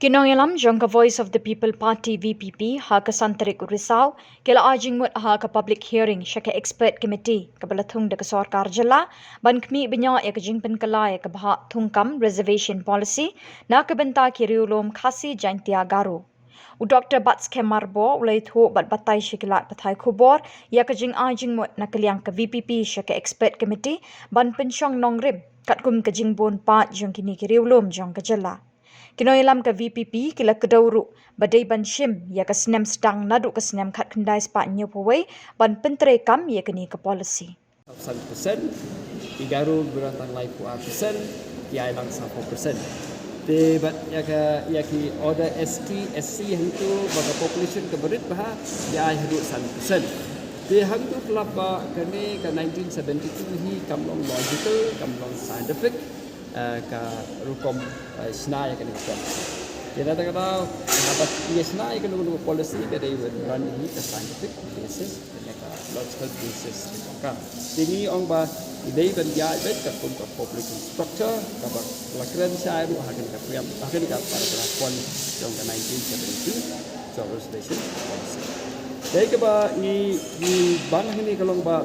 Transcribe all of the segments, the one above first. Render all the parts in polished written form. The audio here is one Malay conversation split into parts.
Kinongelam jong ka Voice of the People Party VPP ha ka Santarik Risau kila ajing mut ha ka public hearing syaka expert committee ka balathung de ka sarkar jala ban kmi benya ya ka jingpen kala ya ka bha thungkam reservation policy na ka benta ki riulom khasi jaintia garu u Dr. Bats Kemarbo ulai thu bat batai shikila pathai khubor ya ka jing ajing mut na kaliang ka VPP syaka expert committee ban pensyong nongrim katkum ka jingbon pa jong kini ki riulom jong ka jala Kinoilam ka VPP kila kedauru badai ban shim ya ka snem stang nadu ka snem khat kendai spa nyu pawai ban pentre kam ya kini ka policy. 1%, Igaru berantang lai 4%, Kiai lang 1%. Te bat ya ki order ST SC itu bagi population ke berit bah Kiai hidup 1%. Te hang tu kelapa kene ke 1972 hi kamlong logical, kamlong scientific, ka rukom snai kan ikut. Jadi kata apa ia snai kan untuk policy ke dari run ini ke scientific basis dan ke logical basis. Kan. Ini orang bah idei dan ya bet ke untuk population structure ke lakaran saya itu akan ke priam akan ke pada perlakuan yang ke 1972 job reservation policy. Jadi ke bah ni bang ini kalau bah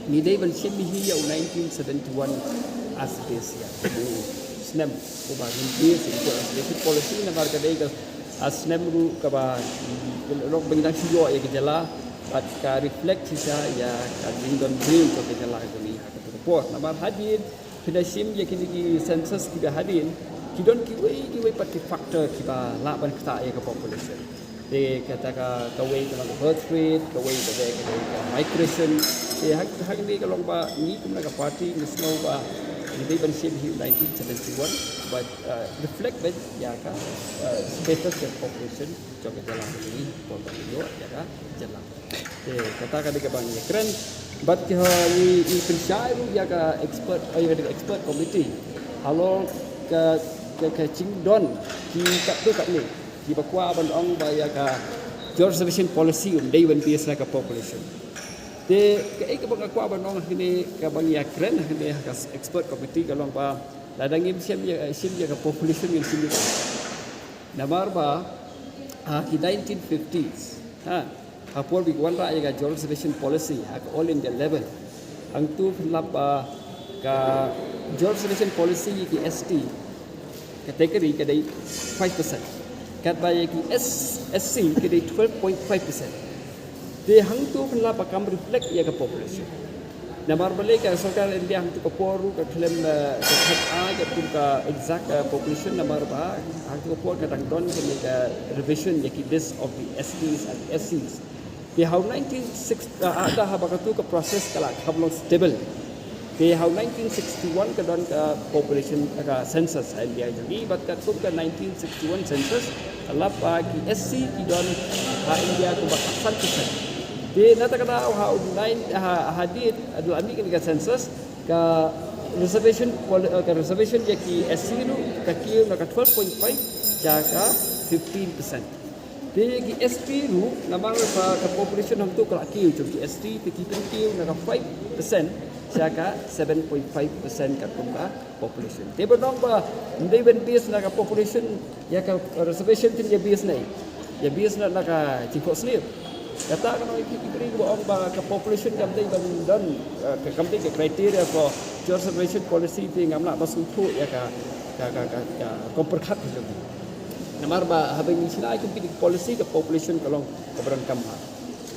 ni idei ban sih ya 1971 Aspesia, SNEM, ubah ini sesuatu policy negara kedai ke SNEM ru kaba lok bintang siyo ya kejala, at ka reflect sisa ya ka dingdon dream ko kejala kami ka report. Nama hadir kita sim ya kini di census kita hadir, kidon kiwai pati factor kita laban kita ya ke population. They kata kawai dengan birth rate, kawai dengan migration. Hak ini kalau ba ni kumna ka party ni snow ba ini ban ship hi 1971 but reflect that ya ka status of population joga jalan ini ponto yo ya ka jalan. Kata ka bang ya keren but ni pensai ya ka expert committee. Halo ke Cingdon ki kat ni di bakwa ban ong ba ya ka reservation policy day when PS like a population. De ke bang aku ban ong ini ka bang ya keren ini ka expert committee kalau ba ladang sim ya ka population yang sim namar ba ki 1950s apor bi wan ra ya ka reservation policy all India level ang tu lap ka reservation policy ki ST category ke 5%. Kat bayar ki SC ke 12.5%. Dia hang tu pernah pakam reflect ia ke population. Namar balik ke sarkar India hang tu ke poru ke claim ke khat ke tu ke exact population namar ba hang tu ke poru ke tangdon ke revision ya ki this of the STs and SCs. Dia how 1960 ada ha bakatu ke proses kala kablong stable. They have 1961 ke don ke population ke census India jadi bat kat tu ke 1961 census alap ki SC ki don India ku bakasan persen. Di nata kata hadir adu ami ke census ke reservation ya ki SC nu ke ki na 12.5 jaga 15%. Di ki ST nu namang ke population hang tu ke ki ki ST ki na 5%. Jaga 7.5% kat kumba population. Dia bernong ba hindi ben base na ka population ya ka reservation tin ya base nai. Ya base na ka cipok slip. Kata kan ikibri ko ang ba ka population kam dai ban don ka kam dai ka criteria for reservation policy ti ngam na masuthu ya ka komperkhat jo. Namar ba habang ni sila ikut policy ka population kalong kabran kam.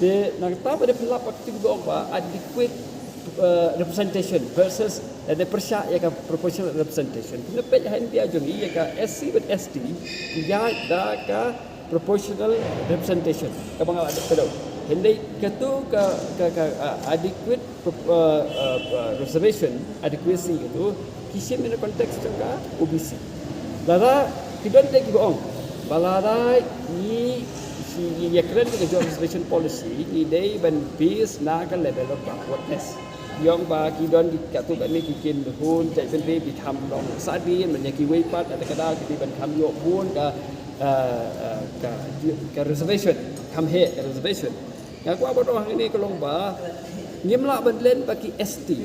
De nakta ba de pelap aktif go ba adequate representation versus the persya ya ka proportional representation. Lepas yang dia jadi ya ka SC dan ST ya da ka proportional representation. Kabang ada pedo. Hendai katu ka adequate reservation adequacy itu kisah mana konteks ka OBC. Lada tidak lagi bohong. Balada ni ya keren ke reservation policy ni day ban base na ka level of backwardness. Yang bagi don katu kan ni kikin hun cai ben bi tham dong sadi man ya ki wei pat ada kada ki ban tham yo bun ka reservation kam he reservation ya ku abot orang ini kalau ba ngimla ban len bagi ST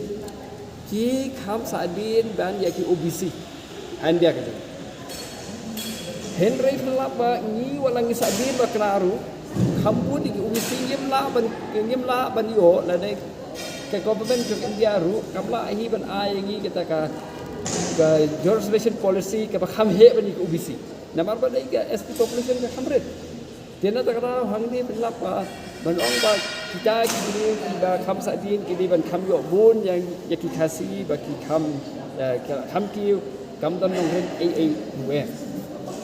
ki kam sadin ban ya ki OBC han dia kata Henry Philapa ni walang isabi ba klaro kambu di umisi ngim la ban yo la dai ke government of India ru kamla hi ban ai ngi kita ka reservation policy ke ba kham he ban ku umisi namar ba dai ga SP population ka khamret tiana ta kara hang ni Philapa ban ong ba kita ki ba kham sa din ki ban kham yo bun yang yaki khasi ba ki kham ki kam dan nong ren ai we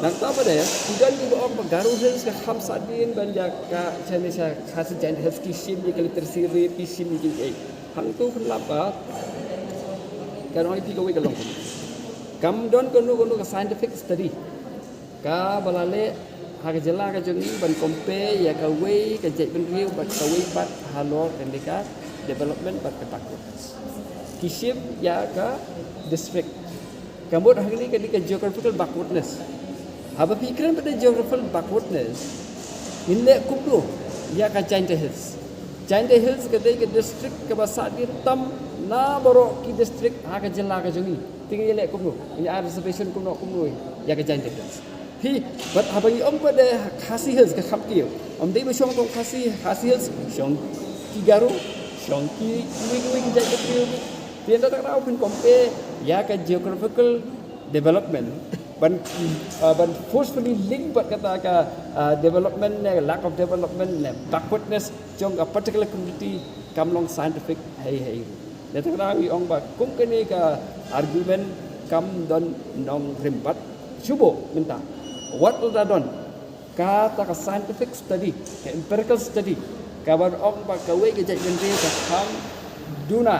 nang ta ba de tigan di ong pagaru ren ka kham sa din ban ya ka chane sa khasi jan health ki sim ni literacy rate ki sim ni ai hang tu Philapa kan oi pi ko we ka long kam don kono ka scientific study ka balale ha jela ka jongi ban compare ya ka we ka jek ben riu bat ka we bat halor kendika development bat ka takut kisim ya ka district kambut hari ni kendika geographical backwardness haba pikiran pada geographical backwardness inle kublo ya ka Giant Hills kedai ke district ke basa dir tam na borok ki district ha ka jela ka jongi tinggal le kublo ya reservation kublo ya ka Giant Hills hi bat habangi om pada Khasi Hills ke khapki om dei bashong tong Khasi Hills shong ki garu shong ki wing jai ke tiu tiada tak tahu pun compare ya ka geographical development ban forcefully link bat kata ka development lack of development backwardness jong a particular community kamlong scientific hey dan tak tahu ong ba kum kene ka argument kam don nong rimbat cubo minta what will that done kata ka scientific study ka empirical study kabar ong ba ka we ka jai benri ka kam duna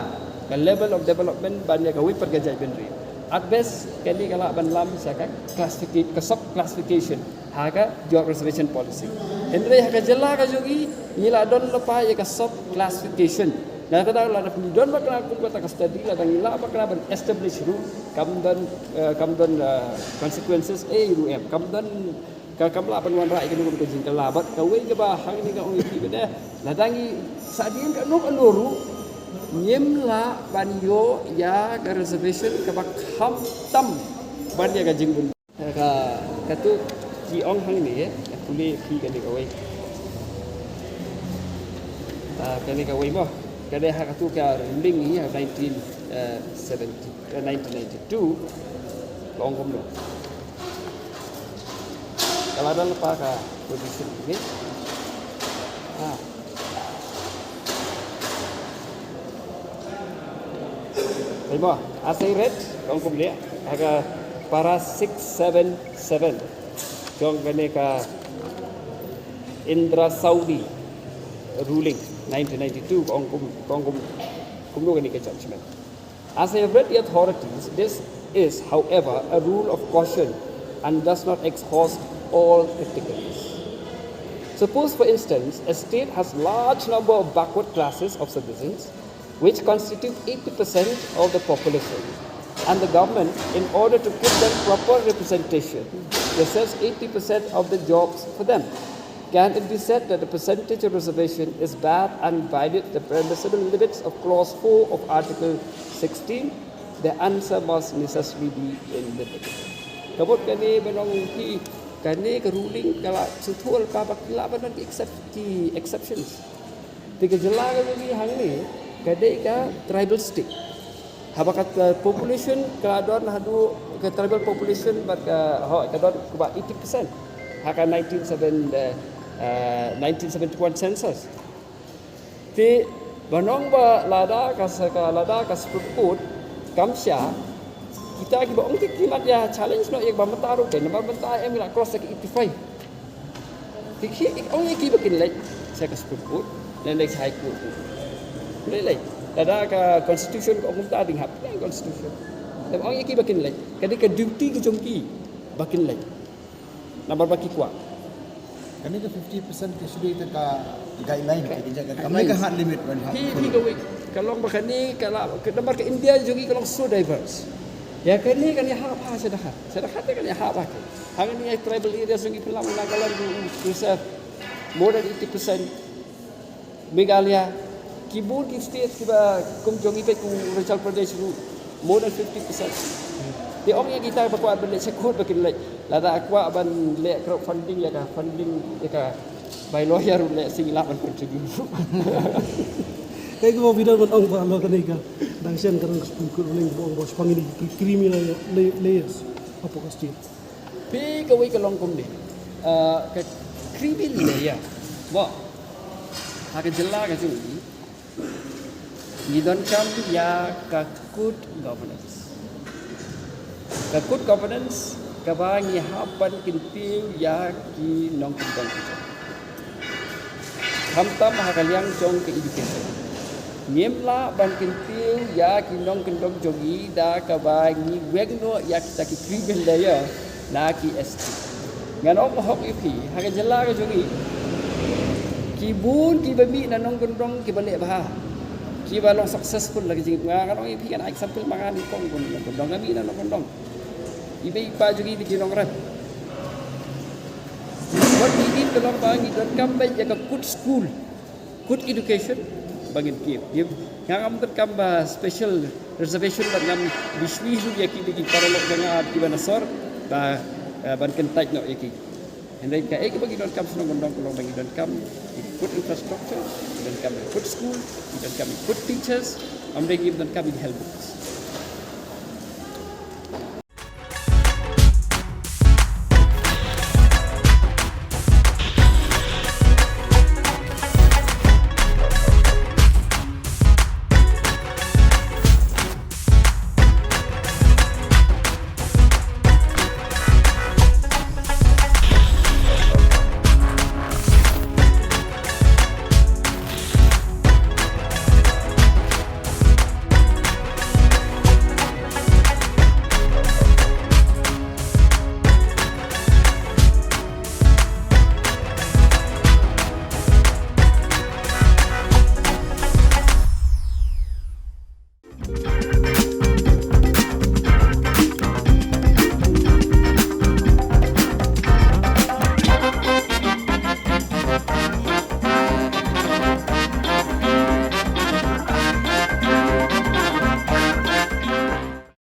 ka level of development ban ya ka we per ka jai benri at best kali kala ban lam saka classification ka sub classification haga job reservation policy endre haga jela ka jogi nila don lepa ya ka sub classification na kada la ni don bakra ku kata ka study la dang ila bakra ban establish rule kam don consequences rum kam don ka kamla ban wan rai ka dum ka jing kala bat ka we ka ba hang ni ka ong ki beda la dangi sadien ka no aloru nyem la ban yo ya ka reservation ka ba kham tam ban ya ka jing bun ka tu ki ong hang ni ya kuli ki ka ni ka we ka ni ka we mo ka de ha ka tu ka ling ni 1992 long kom lo kalau ada lepas ka position ni Ibu, asai red, kau kumlia, aga para 677, jong kene ka Indra Saudi ruling 1992, kau kum kene ka judgment. As I have read the authorities, this is, however, a rule of caution and does not exhaust all criticals. Suppose, for instance, a state has large number of backward classes of citizens, which constitute 80% of the population, and the government, in order to give them proper representation, reserves 80% of the jobs for them. Can it be said that the percentage of reservation is bad and violates the permissible limits of Clause 4 of Article 16? The answer must necessarily be in limited. Kabut kani benong ki kani ke ruling kala sutul pa bakila banan ki exceptions. Tiga jela ni hang ni kadai ka tribal state. Habakat population keladon hadu ke tribal population bat kadon kuba 80%. Haka 1971 census. Ti banong ba lada ka seput kamsya kita ki ba ong kimat ya challenge no ek ba mataru ke number banta em la cross ke 85. Ti ong ki bakin lek sa ka seput dan lek high court. Lek ada ka constitution ko ong ta ding hap constitution. Dan ong ki bakin lek kadi ka duty ke jongki bakin lek. Number baki kuat. Kami ke 50% ke sudah itu ka guideline ke jaga kami ke hard limit ban hak. Hi go kalau bakani kalau ke nomor ke India jogi kalau so diverse. Ya kani kan ya apa sedahat kan ya apa ke. Hang ni tribal area jogi pelang nagalan reserve more than 80%. Meghalaya kibud ki state kiba kum jogi pe ku Arunachal Pradesh more than 50%. Di ong yang kita berkuat balik sekut bagi lek. Lada akuak ban lek crowdfunding ya ka funding ya ka by lawyer lek sing lapan contribute. Kaya ko bidang kon ong ba lo kanega. Dang sian karang sepuluh uling bong bos pangini criminal layers apa pasti. Pi kawai ka longkom ni. Ka criminal ya. Mo. Haka jela ka sini. Ni don kam ya ka good governance. Ka good governance ka bangi hapan kintiu ya ki nong kintong kita. Hamtam hakaliang jong ke education. Niemla ban kintiu ya ki nong kintong jogi da ka bangi wegno ya kita ki kriben daya na ki ST. Ngan ok hok ipi haka jela ka jogi. Ki bun ki bami na nong kintong ki balik bah. Ki balong successful lagi jing ngan ok ipi kan example mangani kong kintong kami na nong kintong. Ibe pa juga di kinong rap. What we need kalau bangi dan kambay jaga good school, good education bangin kip. Yang am kamba special reservation dan biswi su yaki di para lok jangan di banasor ba ban kentai no yaki. Hendai ka ek bagi don kam sunong gondong kalau bagi don kam good infrastructure, don kam good school, don kam good teachers, am they give don kam help books.